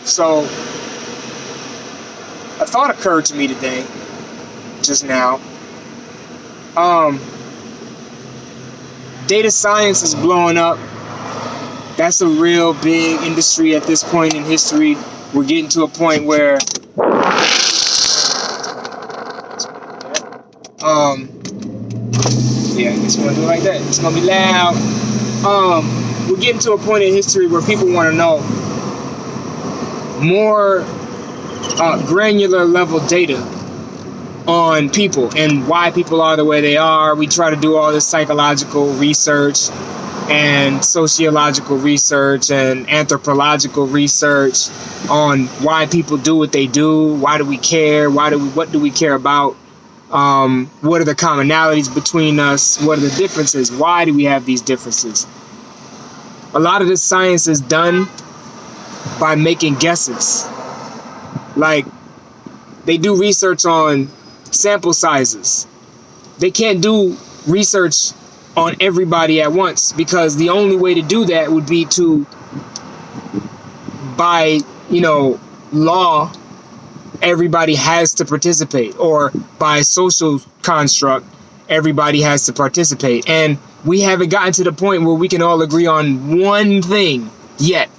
So, a thought occurred to me today, just now. Data science is blowing up. That's a real big industry at this point in history. We're getting to a point where yeah, I just want to do it like that. It's gonna be loud. We're getting to a point in history where people want to know more granular level data on people and why people are the way they are. We try to do all this psychological research and sociological research and anthropological research on why people do what they do. Why do we care? What do we care about? What are the commonalities between us? What are the differences? Why do we have these differences? A lot of this science is done by making guesses. Like, they do research on sample sizes. They can't do research on everybody at once, because the only way to do that would be to, by, law, everybody has to participate, or by social construct, everybody has to participate. And we haven't gotten to the point where we can all agree on one thing yet.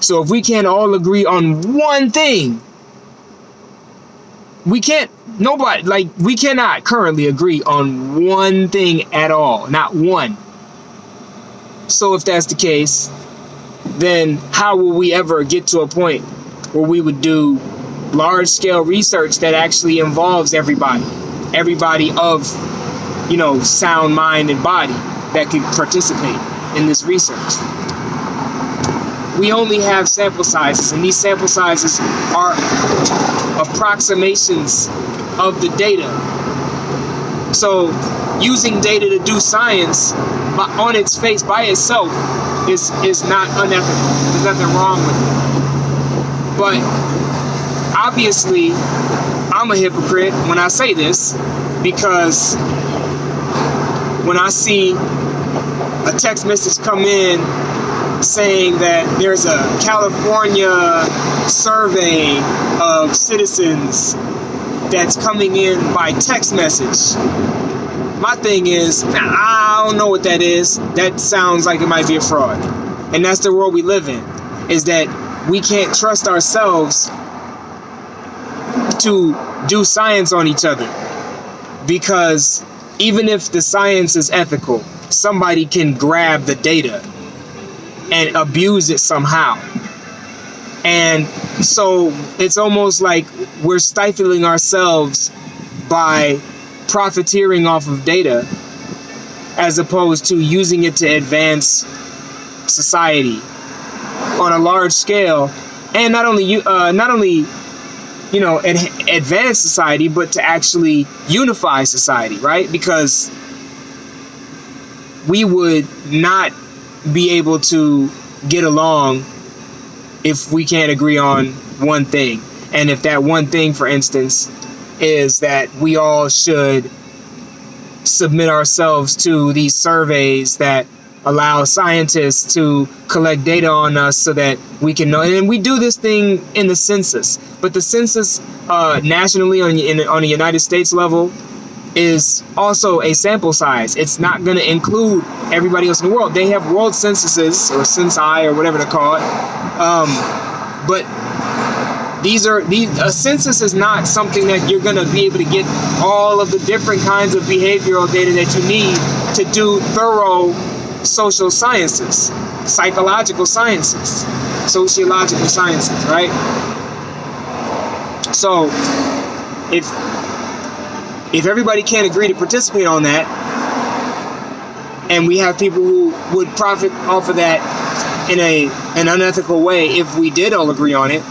So if we can't all agree on one thing, we cannot currently agree on one thing at all. Not one. So if that's the case, then how will we ever get to a point where we would do large scale research that actually involves everybody of, sound mind and body that could participate in this research? We only have sample sizes, and these sample sizes are approximations of the data. So using data to do science on its face by itself is not unethical. There's nothing wrong with it. But obviously, I'm a hypocrite when I say this, because when I see a text message come in saying that there's a California survey of citizens that's coming in by text message, my thing is, I don't know what that is. That sounds like it might be a fraud. And that's the world we live in, is that we can't trust ourselves to do science on each other, because even if the science is ethical, somebody can grab the data and abuse it somehow. And so it's almost like we're stifling ourselves by profiteering off of data, as opposed to using it to advance society on a large scale, and not only advance society, but to actually unify society, right? Because we would not be able to get along if we can't agree on one thing. And if that one thing, for instance, is that we all should submit ourselves to these surveys that allow scientists to collect data on us so that we can know. And we do this thing in the census, but the census nationally on the United States level is also a sample size. It's not going to include everybody else in the world. They have world censuses, or censi, or whatever they're called. But a census is not something that you're going to be able to get all of the different kinds of behavioral data that you need to do thorough social sciences, psychological sciences, sociological sciences, right? So if everybody can't agree to participate on that, and we have people who would profit off of that in an unethical way if we did all agree on it,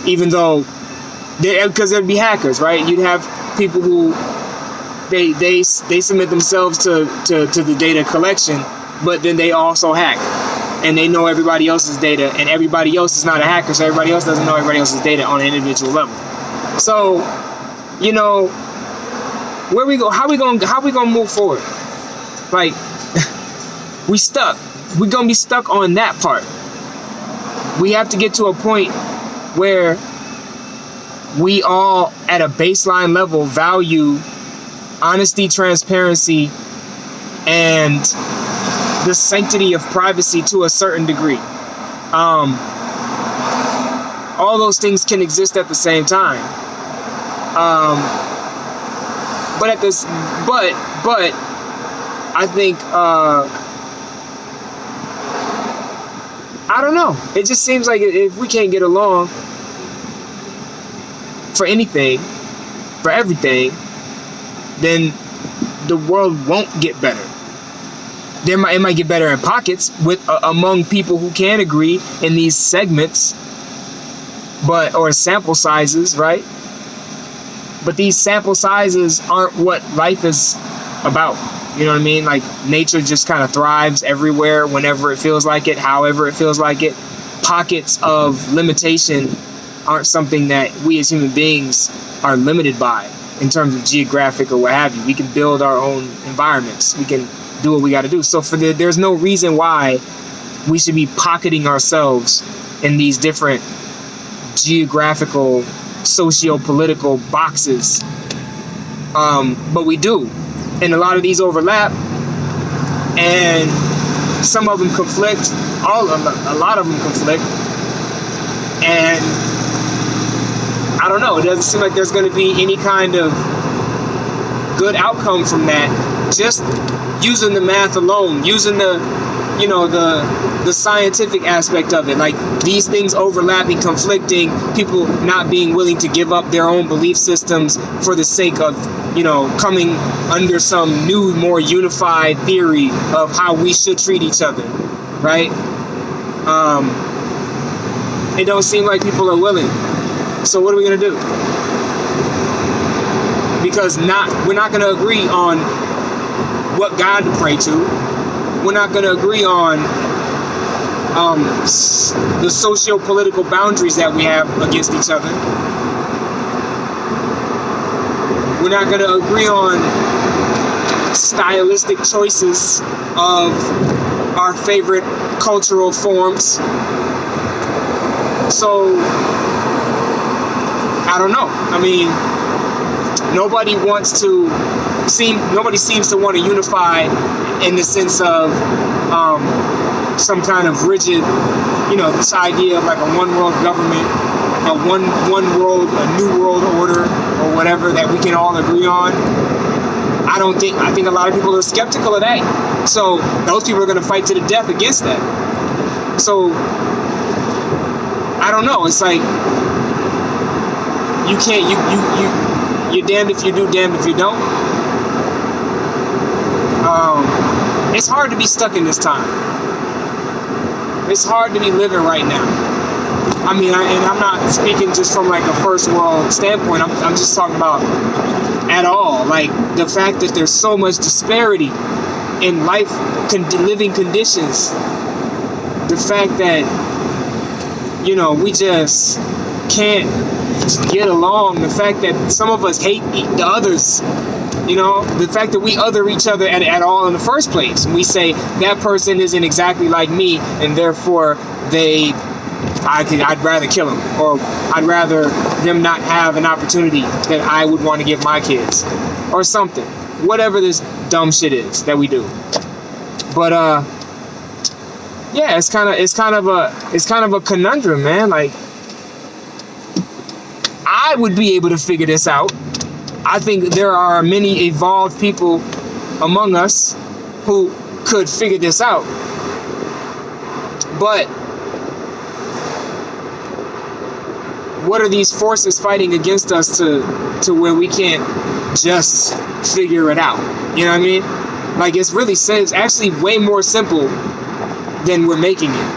even though, because there'd be hackers, right? You'd have people who they submit themselves to the data collection, but then they also hack, and they know everybody else's data, and everybody else is not a hacker, so everybody else doesn't know everybody else's data on an individual level. So, where we go? How we gonna move forward? Like, we're gonna be stuck on that part. We have to get to a point where we all, at a baseline level, value honesty, transparency, and the sanctity of privacy to a certain degree. All those things can exist at the same time. But I think I don't know. It just seems like if we can't get along for anything, for everything, then the world won't get better. It might get better in pockets with among people who can agree in these segments, or sample sizes, right? But these sample sizes aren't what life is about. You know what I mean? Like, nature just kind of thrives everywhere, whenever it feels like it, however it feels like it. Pockets of limitation aren't something that we as human beings are limited by in terms of geographic or what have you. We can build our own environments. We can do what we got to do. So there's no reason why we should be pocketing ourselves in these different geographical, socio-political boxes. But we do. And a lot of these overlap, and some of them conflict. A lot of them conflict, and I don't know. It doesn't seem like there's going to be any kind of good outcome from that. Just using the math alone, using the scientific aspect of it, like these things overlapping, conflicting, people not being willing to give up their own belief systems for the sake of, coming under some new, more unified theory of how we should treat each other, right? It don't seem like people are willing. So what are we gonna do? Because we're not gonna agree on what God to pray to. We're not gonna agree on the socio-political boundaries that we have against each other. We're not going to agree on stylistic choices of our favorite cultural forms. So, I don't know. I mean, nobody seems to want to unify in the sense of some kind of rigid, this idea of like a one world government, a one world, a new world order, or whatever that we can all agree on. I think a lot of people are skeptical of that. So those people are going to fight to the death against that. So I don't know. It's like you can't, you're damned if you do, damned if you don't. It's hard to be stuck in this time. It's hard to be living right now. I mean, and I'm not speaking just from like a first world standpoint. I'm just talking about at all. Like the fact that there's so much disparity in living conditions. The fact that, we just can't get along. The fact that some of us hate the others. The fact that we other each other at all in the first place. And we say that person isn't exactly like me, and therefore I'd rather kill them, or I'd rather them not have an opportunity that I would want to give my kids, or something. Whatever this dumb shit is that we do. But yeah, it's kind of a conundrum, man. Like, I would be able to figure this out. I think there are many evolved people among us who could figure this out. But what are these forces fighting against us to where we can't just figure it out? You know what I mean? Like, it's actually way more simple than we're making it.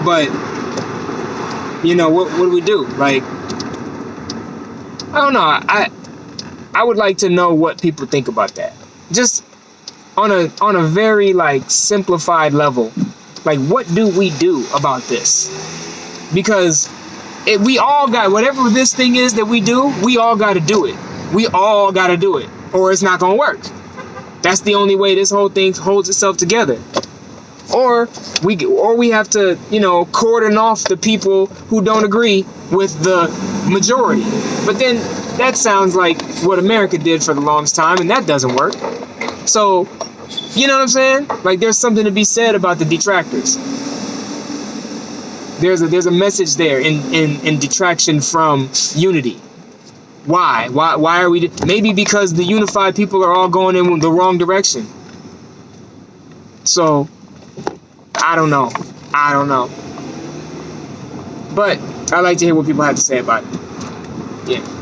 But, what do we do? Like, I don't know. I would like to know what people think about that. Just on a very simplified level. Like, what do we do about this? Because we all got, whatever this thing is that we do, we all got to do it. We all got to do it, or it's not gonna work. That's the only way this whole thing holds itself together. or we have to, cordon off the people who don't agree with the majority. But then that sounds like what America did for the longest time, and that doesn't work. So, you know what I'm saying? Like, there's something to be said about the detractors. There's a message there in detraction from unity. Why are we? Maybe because the unified people are all going in the wrong direction. So, I don't know. But I like to hear what people have to say about it. Yeah.